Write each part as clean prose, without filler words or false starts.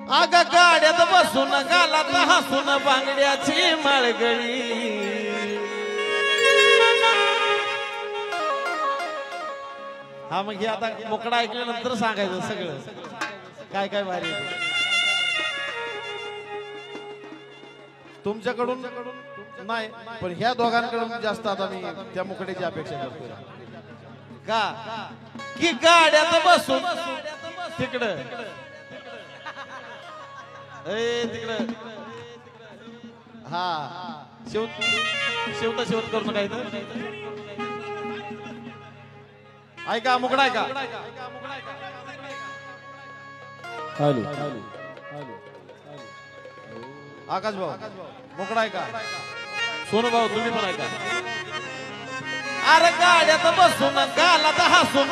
आग गाड्यात बसून गालात हसून बांगड्याची माळगळी हा मग हे आता मोकळा ऐकल्यानंतर सांगायचं सगळं काय काय भारी तुमच्याकडून नाही पण ह्या दोघांकडून जास्त आता मी त्या मुकड्याची अपेक्षा करतो का की गाड्यात बसून तिकडं तिकडं हा शेवता शेवत करू नका इथं ऐका मुकडा ऐका हॅलो आकाश भाऊ मुकडा ऐका सोनू भाऊ तुम्ही पण ऐका अरे गाड्यात बसून गालात हसून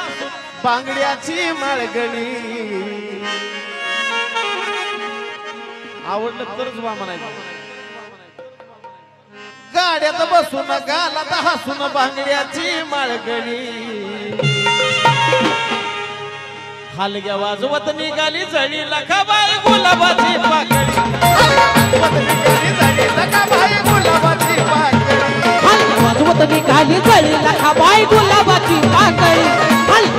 बांगड्याची माळगणी आवडलं तरच वा म्हणायचं गाड्यात बसून गालात हसून बांगड्याची माळगणी हलग्या वाजवत निघाली जळी लखाबाई गुलाबाची पाकळी वाजवत निघाली जळी लखाबाई गुलाबाची पाकळी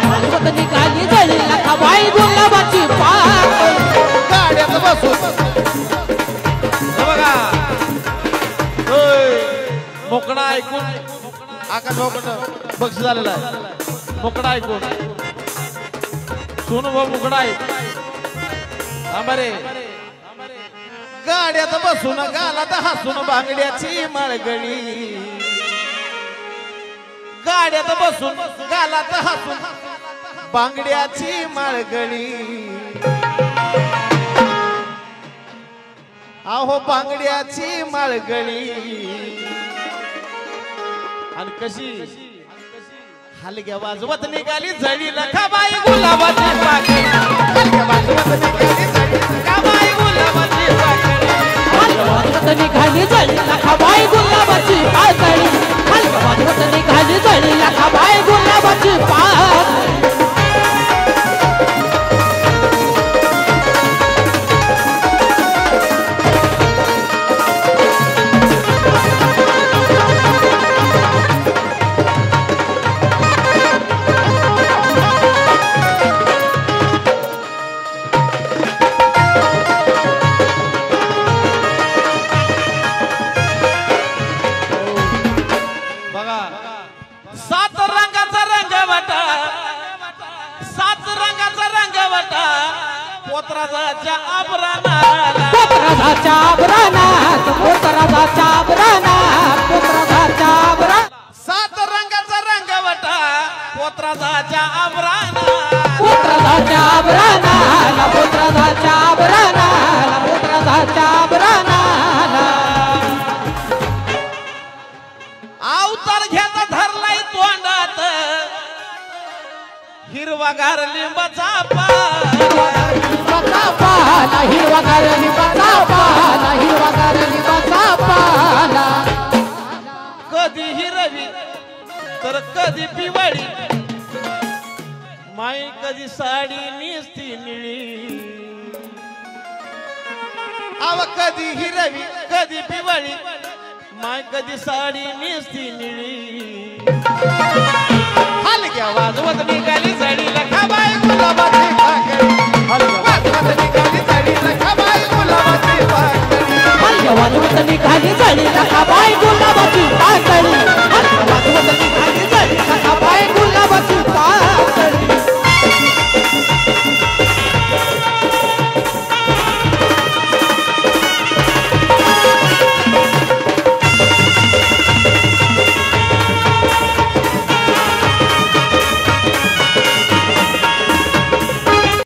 वाजवत निघाली जळी लखाबाई गुलाबाची पाकळी गाड्यात बसून बघा मोकळा ऐकून आकाश भाऊकडं बक्षीस झालेला आहे मोकळा ऐकून सोनू भाऊ मुकडा आहे आंबारे गाड्यात बसून गालात हसून बांगड्याची माळगळी गाड्यात बसून गालात हसून बांगड्याची माळगळी आहो बांगड्याची माळगळी आणि कशी हलग्या वाजवत निघाली जळी लखाबाई गुलाबाची पाकळी हलग्या वाजवत निघाली जळी लखाबाई गुलाबाची पाकळी हलग्या वाजवत निघाली जळी लखाबाई गुलाबाची पाकळी हलग्या वाजवत निघाली जळी लखाबाई गुलाबाची पाकळी सात रंगाचा रंगवटा पोत्राचा आभराना पोत्राचा आभराना पोत्राचा आभराना पोत्राचा आभराना अवतार घेता धरलाय तोंडात हिरवागार लिंबाचा पाला हिरवागार लिंबाचा पाला हिरवागार लिंबाचा पाला कधी हिरवी तर कधी पिवळी माई कधी साडी नेसती निळी आव कधी हिरवी कधी पिवळी माय कधी साडी नेसती निळी हलग्या वाजवत निघाली जळी लखाबाई गुलाबाची पाकळी हलग्या वाजवत निघाली जळी लखाबाई गुलाबाची पाकळी हलग्या वाजवत निघाली जळी लखाबाई गुलाबाची पाकळी